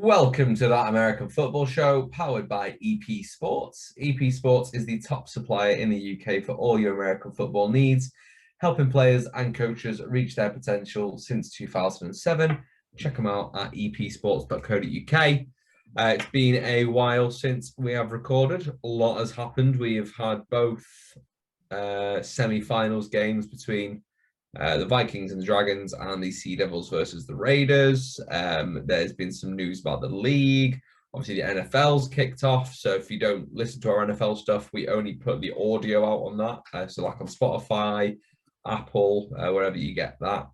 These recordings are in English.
Welcome to That American Football Show, powered by EP Sports. EP Sports is the top supplier in the UK for all your American football needs, helping players and coaches reach their potential since 2007. Check them out at epsports.co.uk. It's been a while since we have recorded. A lot has happened. We have had both semi-finals games between the Vikings and the Dragons and the Sea Devils versus the Raiders. There's been some news about the league. Obviously, the NFL's kicked off. So if you don't listen to our NFL stuff, we only put the audio out on that. So like on Spotify, Apple, wherever you get that.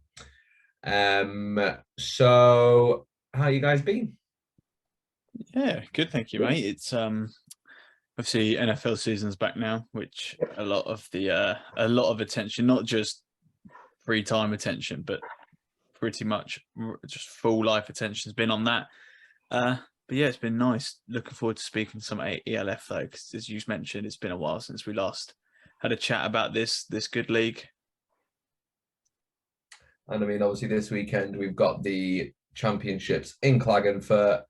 So how you guys been? Yeah, good. Thank you, mate. It's obviously NFL season's back now, which a lot of attention, not just free time attention, but pretty much just full life attention has been on that. But yeah, it's been nice. Looking forward to speaking to some ELF though, because as you mentioned, it's been a while since we last had a chat about this good league. And I mean, obviously this weekend we've got the championships in Klagenfurt,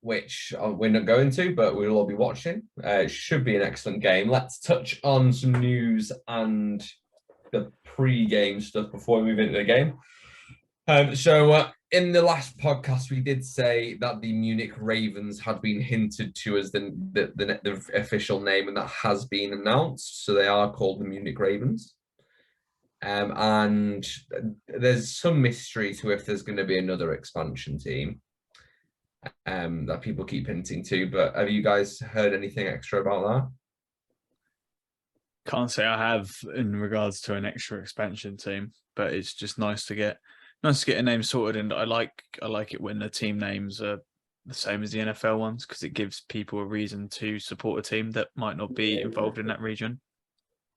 which we're not going to, but we'll all be watching. It should be an excellent game. Let's touch on some news and the pre-game stuff before we move into the game. So in the last podcast, we did say that the Munich Ravens had been hinted to as the official name, and that has been announced. So they are called the Munich Ravens. And there's some mystery to if there's going to be another expansion team that people keep hinting to. But have you guys heard anything extra about that? Can't say I have in regards to an extra expansion team, but it's just nice to get a name sorted. And I like it when the team names are the same as the NFL ones, because it gives people a reason to support a team that might not be involved in that region.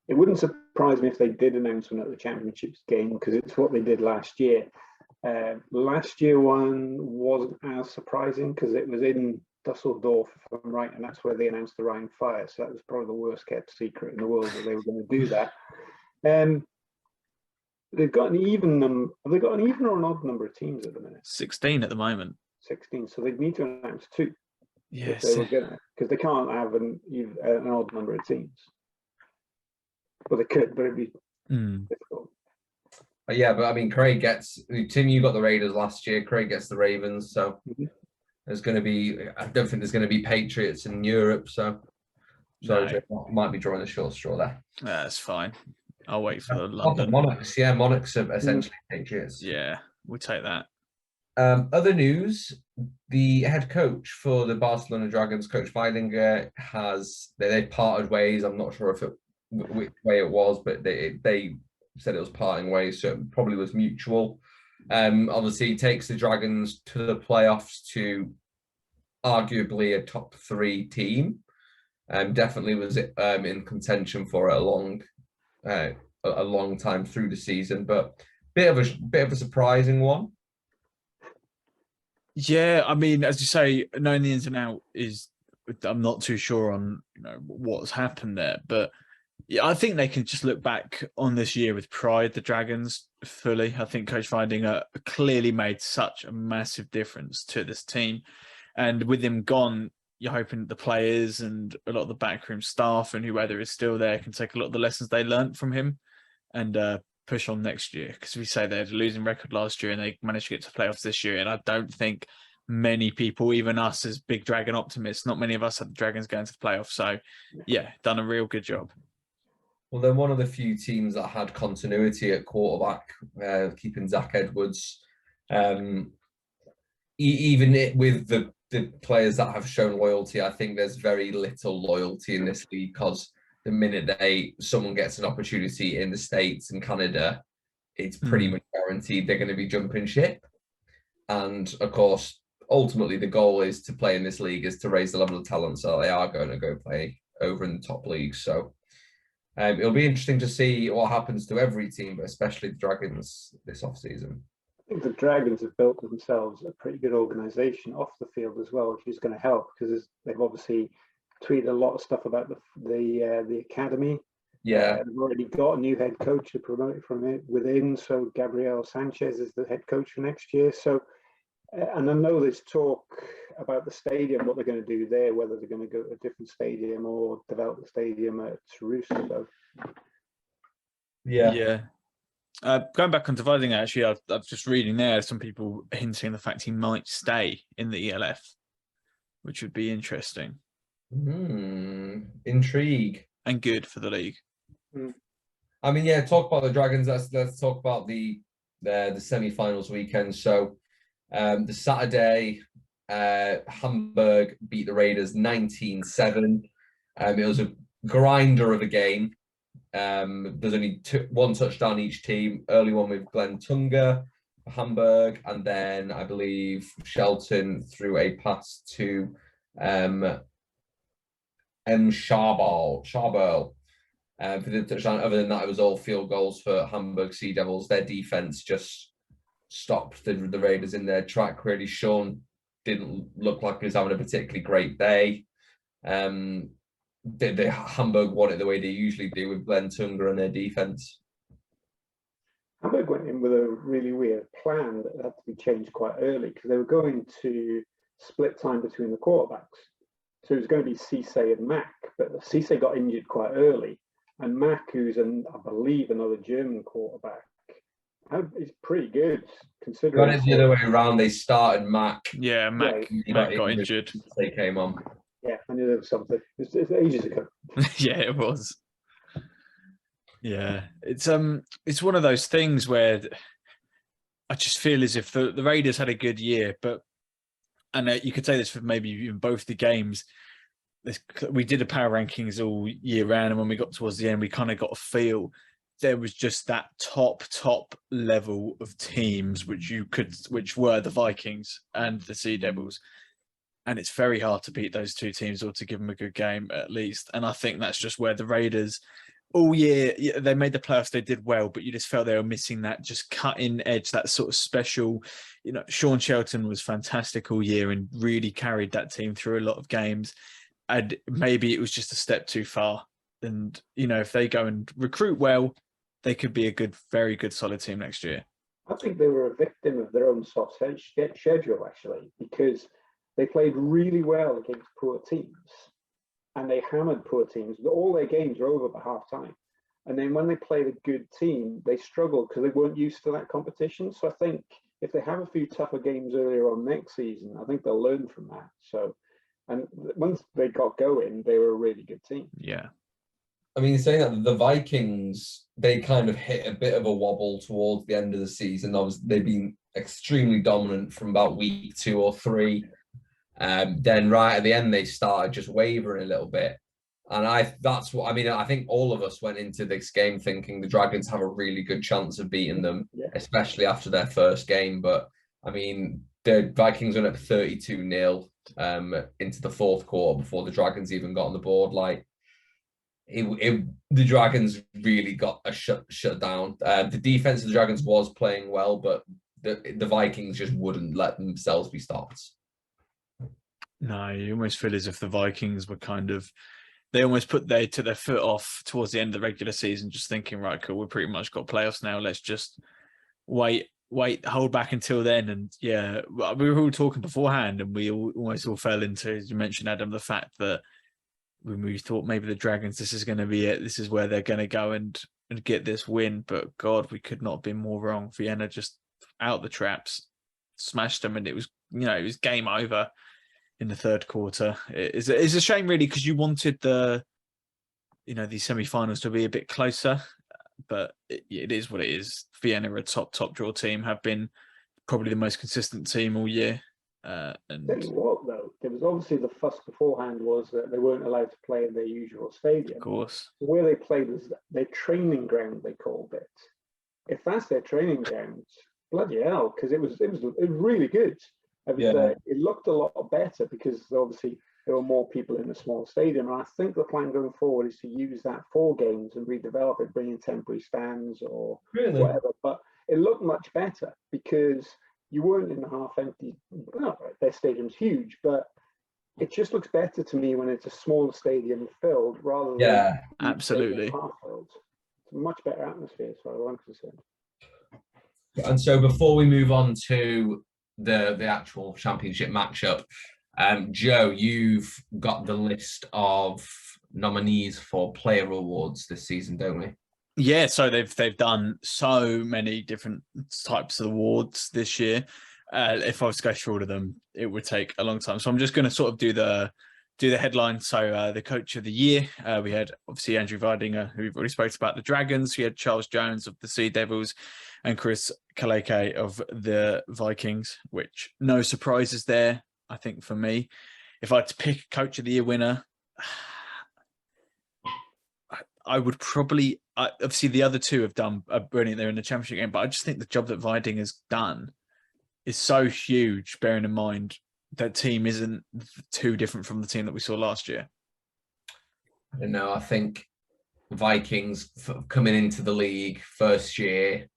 It wouldn't surprise me if they did announce one at the championships game, because it's what they did last year. Last year one wasn't as surprising because it was in Dusseldorf, if I'm right, and that's where they announced the Rhine Fire. So that was probably the worst kept secret in the world that they were going to do that. They've got an even number. Have they got an even or an odd number of teams at the minute? 16 at the moment. 16. So they'd need to announce 2. Yes. Because they can't have an odd number of teams. Well, they could, but it'd be difficult. Yeah, but I mean, Tim, you got the Raiders last year. Craig gets the Ravens. So there's going to be, I don't think there's going to be Patriots in Europe. So might be drawing a short straw there. That's fine. I'll wait for London. Monarchs. Yeah, Monarchs are essentially Patriots. Yeah, we'll take that. Other news, the head coach for the Barcelona Dragons, Coach Weidinger, they parted ways. I'm not sure which way it was, but they said it was parting ways, so it probably was mutual. Obviously, he takes the Dragons to the playoffs to arguably a top 3 team. Definitely was in contention for a long time through the season, but bit of a surprising one. Yeah, I mean, as you say, knowing the ins and out I'm not too sure on what's happened there, but yeah, I think they can just look back on this year with pride, the Dragons, fully. I think Coach Weidinger clearly made such a massive difference to this team. And with him gone, you're hoping the players and a lot of the backroom staff and whoever is still there can take a lot of the lessons they learned from him and push on next year. Because we say they had a losing record last year and they managed to get to playoffs this year. And I don't think many people, even us as big Dragon optimists, not many of us had the Dragons going to the playoffs. So, yeah, done a real good job. Well, they're one of the few teams that had continuity at quarterback, keeping Zach Edwards. Even with the players that have shown loyalty, I think there's very little loyalty in this league, because the minute someone gets an opportunity in the States and Canada, it's pretty much guaranteed they're going to be jumping ship. And of course, ultimately, the goal is to play in this league is to raise the level of talent, so they are going to go play over in the top leagues. So it'll be interesting to see what happens to every team, but especially the Dragons this offseason. I think the Dragons have built themselves a pretty good organisation off the field as well, which is going to help, because they've obviously tweeted a lot of stuff about the academy. Yeah, they've already got a new head coach to promote from within. So Gabriel Sanchez is the head coach for next year. So And I know there's talk about the stadium, what they're going to do there, whether they're going to go to a different stadium or develop the stadium at Rooster. Yeah. Going back on dividing, actually, I'm just reading there some people hinting the fact he might stay in the ELF, which would be interesting. Intrigue. And good for the league. I mean, yeah, talk about the Dragons. Let's talk about the semi-finals weekend. So the Saturday, Hamburg beat the Raiders 19-7. It was a grinder of a game. There's only one touchdown each team. Early one with Glenn Tunga for Hamburg, and then I believe Shelton threw a pass to M. Scharberl for the touchdown. Other than that, it was all field goals for Hamburg Sea Devils. Their defense just stopped the Raiders in their track. Really, Sean didn't look like he was having a particularly great day. The Hamburg won it the way they usually do with Glenn Tunga and their defense. Hamburg went in with a really weird plan that had to be changed quite early because they were going to split time between the quarterbacks. So it was going to be Cisse and Mack, but Cisse got injured quite early. And Mack, who's, I believe, another German quarterback, is pretty good considering. Got it the other way around. They started Mack. Yeah, Mack got injured. They came on. Yeah, I knew there was something. It's ages ago. Yeah, it was. Yeah, it's one of those things where I just feel as if the Raiders had a good year, but you could say this for maybe in both the games. We did a power rankings all year round, and when we got towards the end, we kind of got a feel there was just that top level of teams which were the Vikings and the Sea Devils. And it's very hard to beat those two teams or to give them a good game at least. And I think that's just where the Raiders all year, they made the playoffs, they did well, but you just felt they were missing that just cutting edge, that sort of special, Sean Shelton was fantastic all year and really carried that team through a lot of games. And maybe it was just a step too far. And, if they go and recruit well, they could be a very good, solid team next year. I think they were a victim of their own soft schedule, actually, because they played really well against poor teams and they hammered poor teams. All their games are over by half time. And then when they played a good team, they struggled because they weren't used to that competition. So I think if they have a few tougher games earlier on next season, I think they'll learn from that. So, and once they got going, they were a really good team. Yeah. I mean, saying that the Vikings, they kind of hit a bit of a wobble towards the end of the season. They've been extremely dominant from about week 2 or 3. Then right at the end, they started just wavering a little bit. And I think all of us went into this game thinking the Dragons have a really good chance of beating them, especially after their first game. But I mean, the Vikings went up 32-0 into the fourth quarter before the Dragons even got on the board. Like, the Dragons really got a shut down. The defense of the Dragons was playing well, but the Vikings just wouldn't let themselves be stopped. No, you almost feel as if the Vikings were they almost took their foot off towards the end of the regular season, just thinking, right, cool, we've pretty much got playoffs now. Let's just wait, hold back until then. And yeah, we were all talking beforehand and we almost all fell into, as you mentioned, Adam, the fact that when we thought maybe the Dragons, this is going to be it. This is where they're going to go and get this win. But God, we could not have been more wrong. Vienna just out the traps, smashed them, and it was game over in the third quarter. It's a shame, really, because you wanted these semi-finals to be a bit closer, but it is what it is. Vienna are a top draw team, have been probably the most consistent team all year. And tell you what, though, there was obviously the fuss beforehand was that they weren't allowed to play in their usual stadium. Of course. Where they played was their training ground, they called it. If that's their training ground, bloody hell, because it was really good. It looked a lot better because obviously there were more people in a small stadium. And I think the plan going forward is to use that 4 games and redevelop it, bring in temporary stands or whatever. But it looked much better because you weren't in a half-empty. No, their stadium's huge, but it just looks better to me when it's a smaller stadium filled rather than absolutely half filled. It's a much better atmosphere as far as I'm concerned. And so before we move on to the actual championship matchup. Joe, you've got the list of nominees for player awards this season, don't we? Yeah, so they've done so many different types of awards this year. If I was to go through all of them, it would take a long time. So I'm just going to sort of do the headline. So the coach of the year, we had obviously Andrew Weidinger, who we've already spoken about, the Dragons. We had Charles Jones of the Sea Devils and Chris Kaleke of the Vikings, which no surprises there, I think, for me. If I had to pick a coach of the year winner, I would probably, obviously the other two have done brilliant. They're in the championship game, but I just think the job that Viding has done is so huge, bearing in mind that team isn't too different from the team that we saw last year. I don't know. I think Vikings coming into the league first year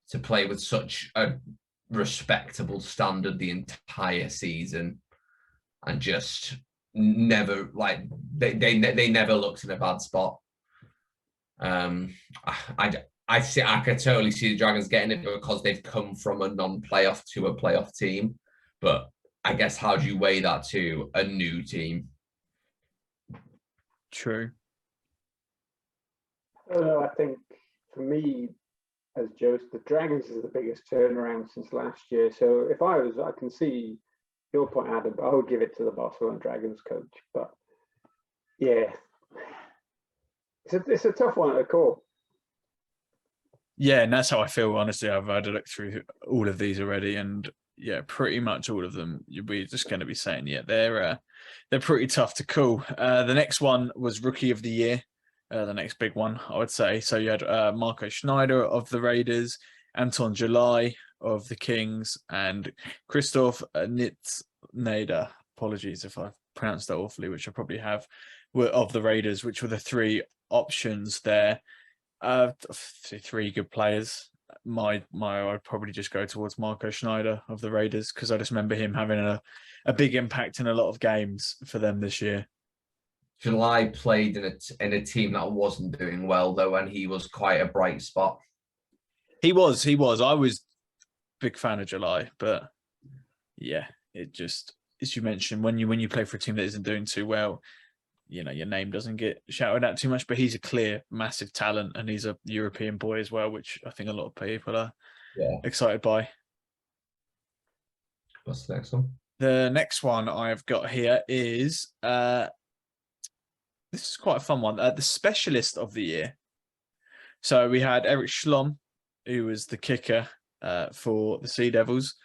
to play with such a respectable standard the entire season and just never, like, they never looked in a bad spot. I could totally see the Dragons getting it because they've come from a non-playoff to a playoff team. But I guess how do you weigh that to a new team? True. I think for me, as Joe, the Dragons is the biggest turnaround since last year. So if I can see your point, Adam, but I would give it to the Barcelona Dragons coach. But yeah, it's a tough one to call. Yeah, and that's how I feel, honestly. I've had a look through all of these already, and yeah, pretty much all of them. We're just going to be saying, yeah, they're pretty tough to call. The next one was Rookie of the Year, the next big one, I would say. So you had Marco Schneider of the Raiders, Anton July of the Kings, and Christoph Nitzneder. Apologies if I've pronounced that awfully, which I probably have, were of the Raiders, which were the three options there. Three good players. I'd probably just go towards Marco Schneider of the Raiders because I just remember him having a big impact in a lot of games for them this year. July played in a team that wasn't doing well though, and he was quite a bright spot. He was. I was a big fan of July, but yeah, it just, as you mentioned, when you play for a team that isn't doing too well, you know, your name doesn't get shouted out too much, but he's a clear, massive talent, and he's a European boy as well, which I think a lot of people are excited by. What's the next one? The next one I've got here is, this is quite a fun one, the Specialist of the Year. So we had Eric Schlom, who was the kicker for the Sea Devils.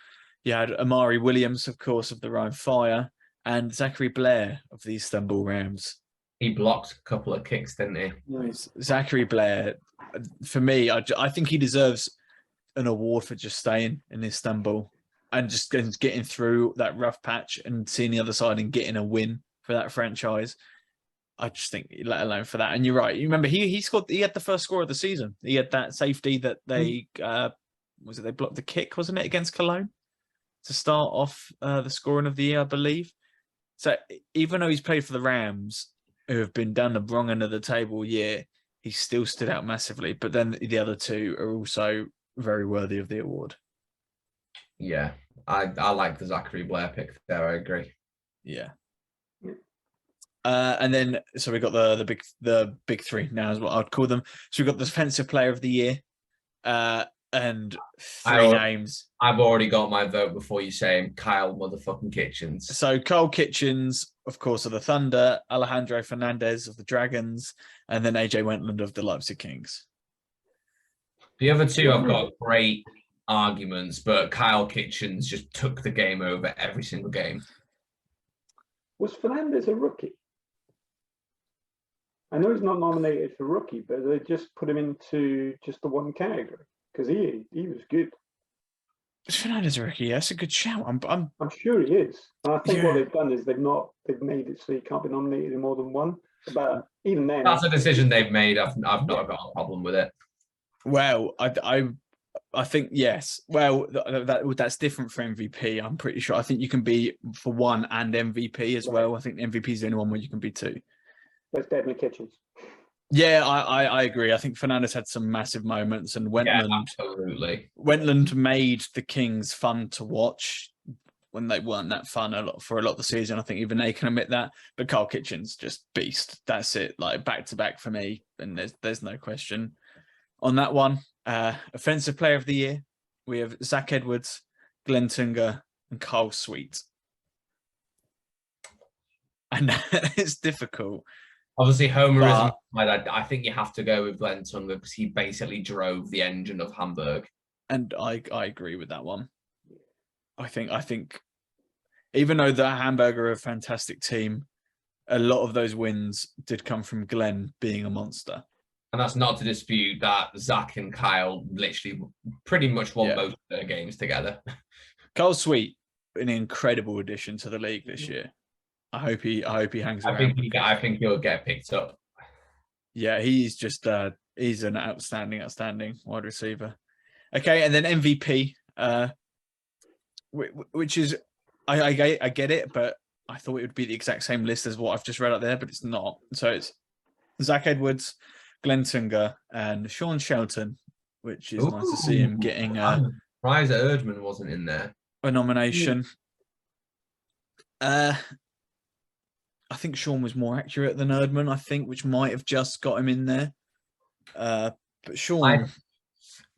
You had Amari Williams, of course, of the Rhine Fire, and Zachary Blair of the Istanbul Rams. He blocked a couple of kicks, didn't he? Nice. Zachary Blair, for me, I think he deserves an award for just staying in Istanbul and just getting through that rough patch and seeing the other side and getting a win for that franchise. I just think, let alone for that. And you're right. You remember he scored. He had the first score of the season. He had that safety that they they blocked the kick, wasn't it, against Cologne to start off the scoring of the year, I believe. So even though he's played for the Rams, who have been down the wrong end of the table all year, he still stood out massively. But then the other two are also very worthy of the award. Yeah, I like the Zachary Blair pick there. I agree. Yeah. And then so we got the big three now is what I'd call them. So we've got the Defensive Player of the Year, and three names. I've already got my vote before you say him. Kyle motherfucking Kitchens. So Kyle Kitchens, of course, of the Thunder, Alejandro Fernandez of the Dragons, and then AJ Wentland of the Leipzig Kings. The other two I've got great arguments, but Kyle Kitchens just took the game over every single game. Was Fernandez a rookie? I know he's not nominated for rookie, but they just put him into just the one category because he was good. Fernandez a rookie? That's a good shout. I'm sure he is. And I think what they've done is they've made it so you can't be nominated in more than one. But even then, that's a decision they've made. I've not got a problem with it. Well, I think yes. Well, that's different for MVP. I'm pretty sure. I think you can be for one and MVP as well. I think MVP is the only one where you can be two. That's definitely Kitchens. Yeah, I agree. I think Fernandez had some massive moments, and Absolutely. Wentland made the Kings fun to watch when they weren't that fun for a lot of the season. I think even they can admit that. But Carl Kitchen's just beast. That's it. Like back to back for me, and there's no question on that one. Offensive Player of the Year, we have Zach Edwards, Glenn Tunga, and Carl Sweet. And it's difficult. Obviously, homerism. I think you have to go with Glenn Tunga because he basically drove the engine of Hamburg. And I agree with that one. I think even though the Hamburg are a fantastic team, a lot of those wins did come from Glenn being a monster. And that's not to dispute that Zach and Kyle literally pretty much won most of their games together. Kyle Sweet, an incredible addition to the league this year. I hope he hangs around. I think he'll get picked up. Yeah, he's just he's an outstanding wide receiver. Okay, and then MVP, which is I get it, but I thought it would be the exact same list as what I've just read out there, but it's not. So it's Zach Edwards, Glenn Tunga, and Sean Shelton, which is nice to see him getting I'm surprised that Erdman wasn't in there. A nomination. I think Sean was more accurate than Erdman, I think, which might have just got him in there. But Sean...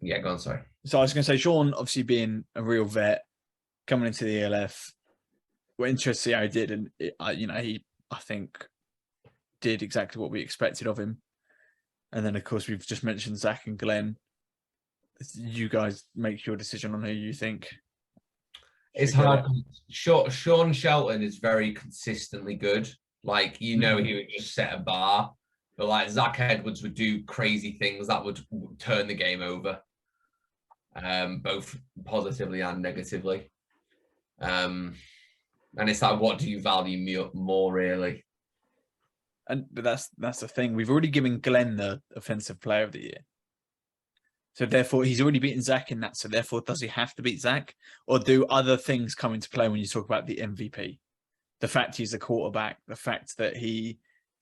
Yeah, go on, sorry. So I was going to say, Sean, obviously being a real vet, coming into the ELF, we're interested to see how he did. And, he, I think, did exactly what we expected of him. And then, of course, we've just mentioned Zach and Glenn. You guys make your decision on who you think. It's hard. Sean Shelton is very consistently good. Like, he would just set a bar. But, like, Zach Edwards would do crazy things that would turn the game over, both positively and negatively. And it's like, what do you value more, really? But that's the thing. We've already given Glenn the Offensive Player of the Year. So therefore, he's already beaten Zach in that. So therefore, does he have to beat Zach? Or do other things come into play when you talk about the MVP? The fact he's the quarterback, the fact that he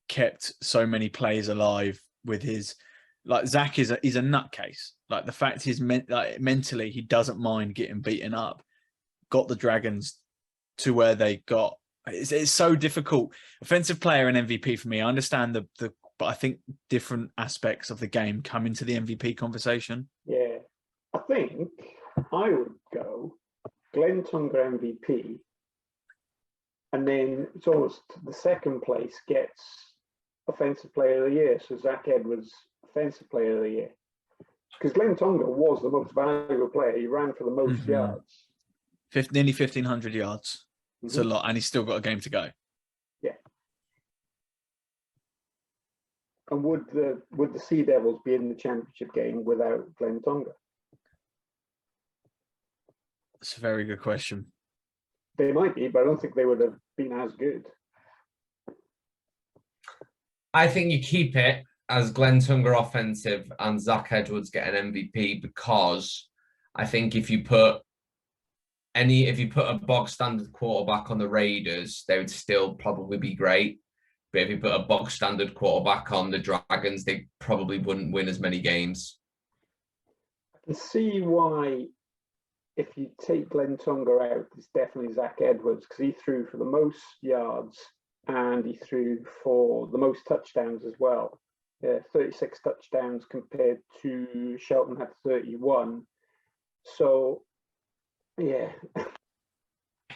kept so many players alive with his... Like, Zach he's a nutcase. Like, the fact he's mentally, he doesn't mind getting beaten up. Got the Dragons to where they got. It's so difficult. Offensive player and MVP for me. I understand but I think different aspects of the game come into the MVP conversation. Yeah, I think I would go Glenn Tunga MVP, and then it's almost the second place gets Offensive Player of the Year. So Zach Edwards, Offensive Player of the Year, because Glenn Tunga was the most valuable player. He ran for the most yards, nearly 1,500 yards. It's a lot, and he's still got a game to go. Yeah. And would the Sea Devils be in the championship game without Glenn Tunga? That's a very good question. They might be, but I don't think they would have been as good. I think you keep it as Glenn Tunga offensive and Zach Edwards get an MVP, because I think if you put a bog standard quarterback on the Raiders, they would still probably be great. But if you put a bog standard quarterback on the Dragons, they probably wouldn't win as many games. I can see why, if you take Glenn Tunga out, it's definitely Zach Edwards, because he threw for the most yards and he threw for the most touchdowns as well. 36 touchdowns compared to Shelton had 31. So, yeah.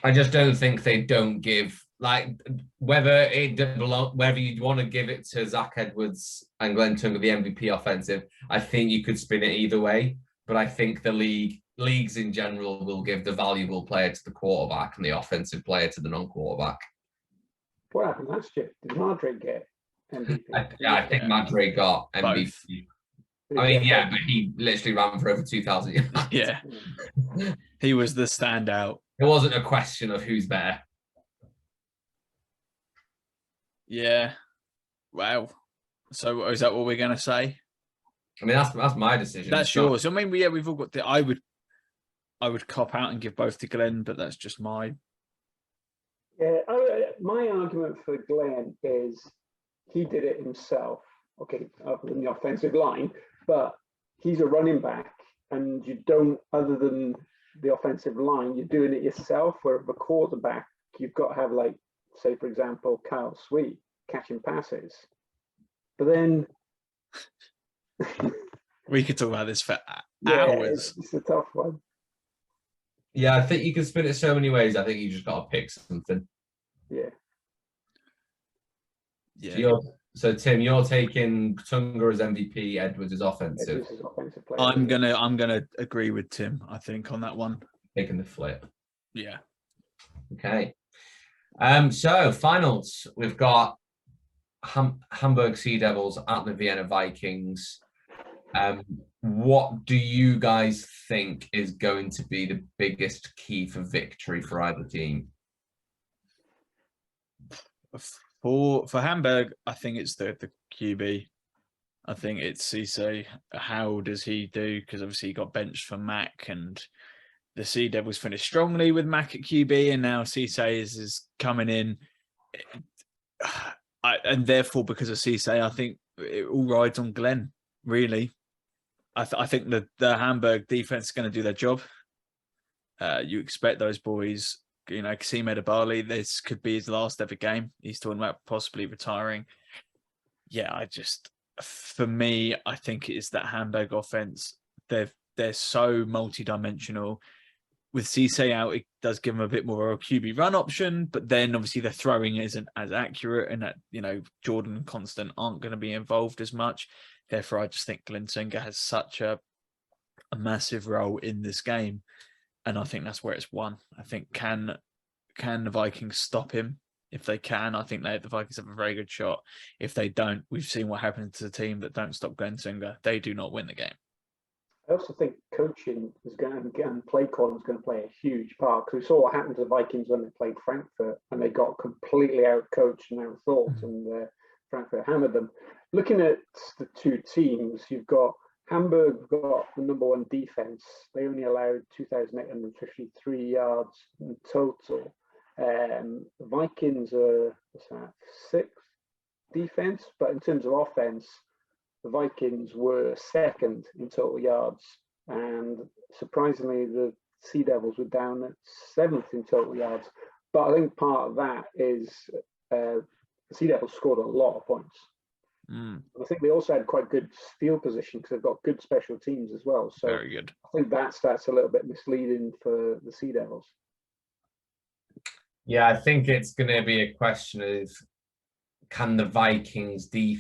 I just don't think they don't give, like, whether you want to give it to Zach Edwards and Glenn Tunga, the MVP offensive, I think you could spin it either way. But I think the leagues in general will give the valuable player to the quarterback and the offensive player to the non-quarterback. What happened last year? Did Madre get MVP? I think Madre got MVP. Both. I mean, yeah, but he literally ran for over 2,000 yards. Yeah. He was the standout. It wasn't a question of who's better. Yeah. Wow. So is that what we're going to say? I mean, that's my decision. That's yours. I mean, we've all got I would cop out and give both to Glenn, but that's just my... Yeah, my argument for Glenn is he did it himself. okay, other than the offensive line, but he's a running back, and you don't, other than the offensive line, you're doing it yourself. Where the quarterback, you've got to have, like, say for example, Kyle Sweet catching passes, but then we could talk about this for yeah, hours. it's a tough one. Yeah, I think you can spin it so many ways. I think you just got to pick something. Yeah. Yeah. So Tim, you're taking Tunga as MVP, Edwards as offensive. Edwards is offensive player. I'm gonna agree with Tim, I think, on that one. Taking the flip. Yeah. Okay. So finals, we've got Hamburg Sea Devils at the Vienna Vikings. What do you guys think is going to be the biggest key for victory for either team? For Hamburg, I think it's the QB. I think it's Cisse. How does he do? Because obviously he got benched for Mac, and the Sea Devils finished strongly with Mac at QB, and now Cisse is coming in. And therefore, because of Cisse, I think it all rides on Glenn, really. I think the Hamburg defense is going to do their job. You expect those boys, Kasim Edebali, this could be his last ever game. He's talking about possibly retiring. Yeah, for me, I think it is that Hamburg offense. They're so multi-dimensional. With Cisse out, it does give them a bit more of a QB run option, but then obviously their throwing isn't as accurate, and that Jordan and Constant aren't going to be involved as much. Therefore, I just think Glenn Singer has such a massive role in this game, and I think that's where it's won. I think can the Vikings stop him? If they can, I think the Vikings have a very good shot. If they don't, we've seen what happens to the team that don't stop Glenn Singer. They do not win the game. I also think coaching is going to, and play calling is going to play a huge part, because we saw what happened to the Vikings when they played Frankfurt, and they got completely out-coached and out-thought, and Frankfurt hammered them. Looking at the two teams, you've got Hamburg got the number one defense. They only allowed 2,853 yards in total. The Vikings are sixth defense, but in terms of offense, the Vikings were second in total yards, and surprisingly, the Sea Devils were down at seventh in total yards. But I think part of that is the Sea Devils scored a lot of points. I think they also had quite good field position because they've got good special teams as well. So very good. I think that's a little bit misleading for the Sea Devils. Yeah, I think it's going to be a question of, can the Vikings the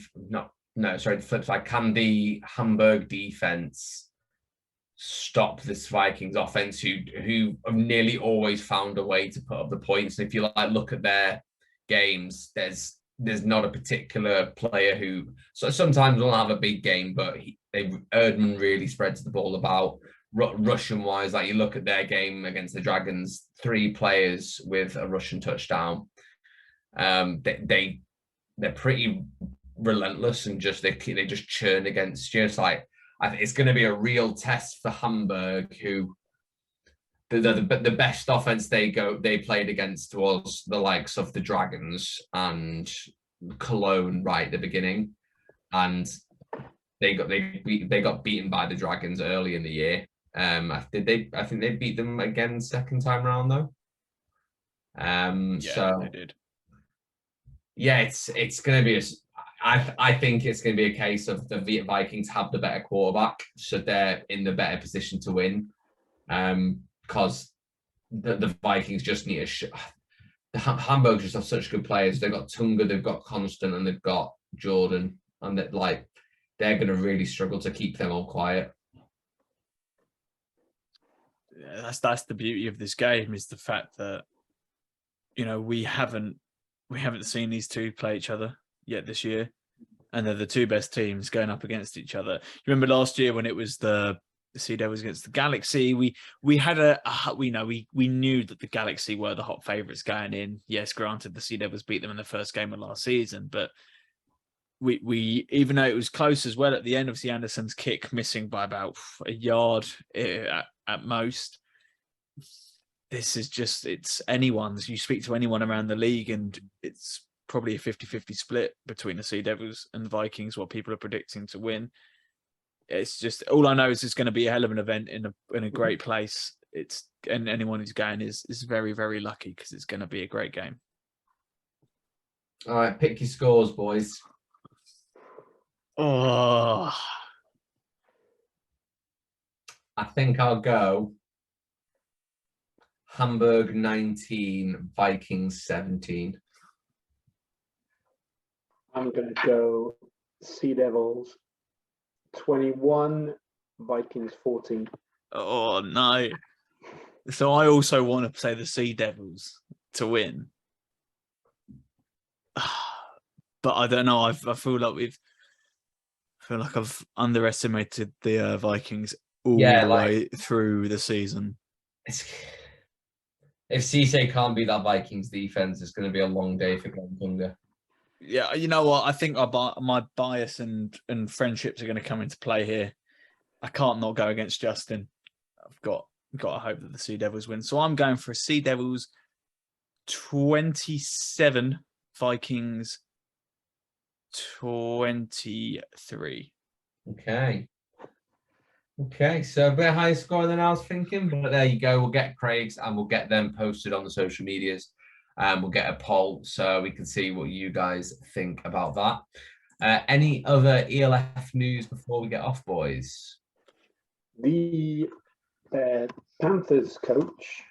flip side, can the Hamburg defense stop this Vikings offense who have nearly always found a way to put up the points? And if you look at their games, there's not a particular player who, so sometimes will have a big game, but Erdmann really spreads the ball about. Russian wise, you look at their game against the Dragons, 3 players with a Russian touchdown. They're pretty relentless, and they just churn against you. It's I think it's going to be a real test for Hamburg, who the best offense they played against was the likes of the Dragons and Cologne right at the beginning, and they got beaten by the Dragons early in the year. I think they beat them again second time round though. So they did. Yeah, it's going to be I think it's going to be a case of the Vikings have the better quarterback, so they're in the better position to win. Because the Vikings just need the Hamburg just have such good players. They've got Tunga, they've got Constant, and they've got Jordan, and they're going to really struggle to keep them all quiet. Yeah, that's the beauty of this game, is the fact that we haven't seen these two play each other yet this year, and they're the two best teams going up against each other. You remember last year when it was the Sea Devils against the Galaxy? We had we knew that the Galaxy were the hot favourites going in. Yes, granted, the Sea Devils beat them in the first game of last season, but we even though it was close as well at the end, obviously Anderson's kick missing by about a yard at most. This is just, it's anyone's. You speak to anyone around the league, and it's probably a 50-50 split between the Sea Devils and the Vikings, what people are predicting to win. It's just, all I know is it's going to be a hell of an event in a great place. And anyone who's going is very, very lucky because it's going to be a great game. All right, pick your scores, boys. Oh, I think I'll go Hamburg 19, Vikings 17. I'm going to go Sea Devils 21, Vikings 14. oh no. So I also want to say the Sea Devils to win. But I don't know. I feel like I've underestimated the Vikings all the way through the season. If Cisse can't beat that Vikings defense, it's going to be a long day for Glenn Thunder. Yeah, you know what? I think my bias and friendships are going to come into play here. I can't not go against Justin. I've got to hope that the Sea Devils win. So I'm going for a Sea Devils 27, Vikings 23. Okay, so a bit higher score than I was thinking, but there you go. We'll get Craig's and we'll get them posted on the social medias. We'll get a poll so we can see what you guys think about that. Any other ELF news before we get off, boys? The Panthers coach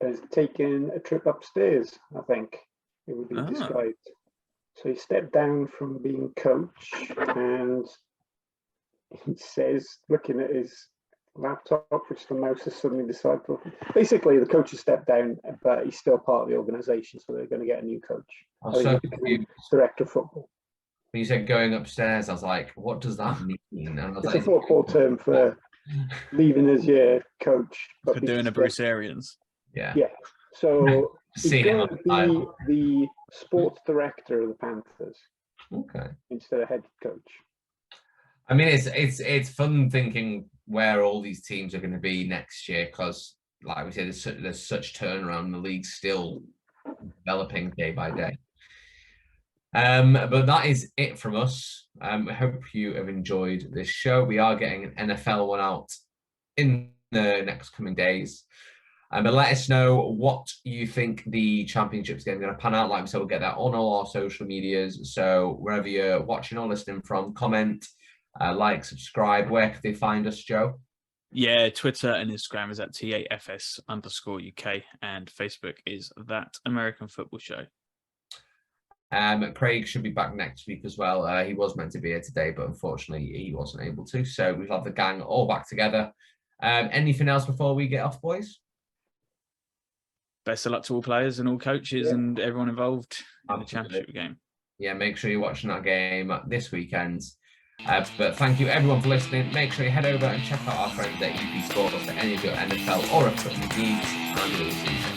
has taken a trip upstairs, I think it would be described. So he stepped down from being coach, and he says, looking at his laptop, which the mouse has suddenly decided to open. Basically, the coach has stepped down, but he's still part of the organisation, so they're going to get a new coach. Director of football. When you said going upstairs, I was like, what does that mean? And it's a football term for leaving as your coach. For doing a Bruce Arians. Yeah. So he's going to be the sports director of the Panthers. Okay. Instead of head coach. I mean, it's fun thinking where all these teams are going to be next year because, like we said, there's such turnaround. The league's still developing day by day. But that is it from us. I hope you have enjoyed this show. We are getting an NFL one out in the next coming days. But let us know what you think the championship's game is going to pan out. Like we said, we'll get that on all our social medias. So wherever you're watching or listening from, comment, like, subscribe. Where can they find us, Joe? Yeah, Twitter and Instagram is at TAFS_UK, and Facebook is That American Football Show. Craig should be back next week as well. He was meant to be here today, but unfortunately he wasn't able to. So we've had the gang all back together. Anything else before we get off, boys? Best of luck to all players and all coaches and everyone involved in the championship game. Yeah, make sure you're watching that game this weekend. But thank you everyone for listening. Make sure you head over and check out our friends at EP Sports for any of your NFL or equipment needs, and we'll see you.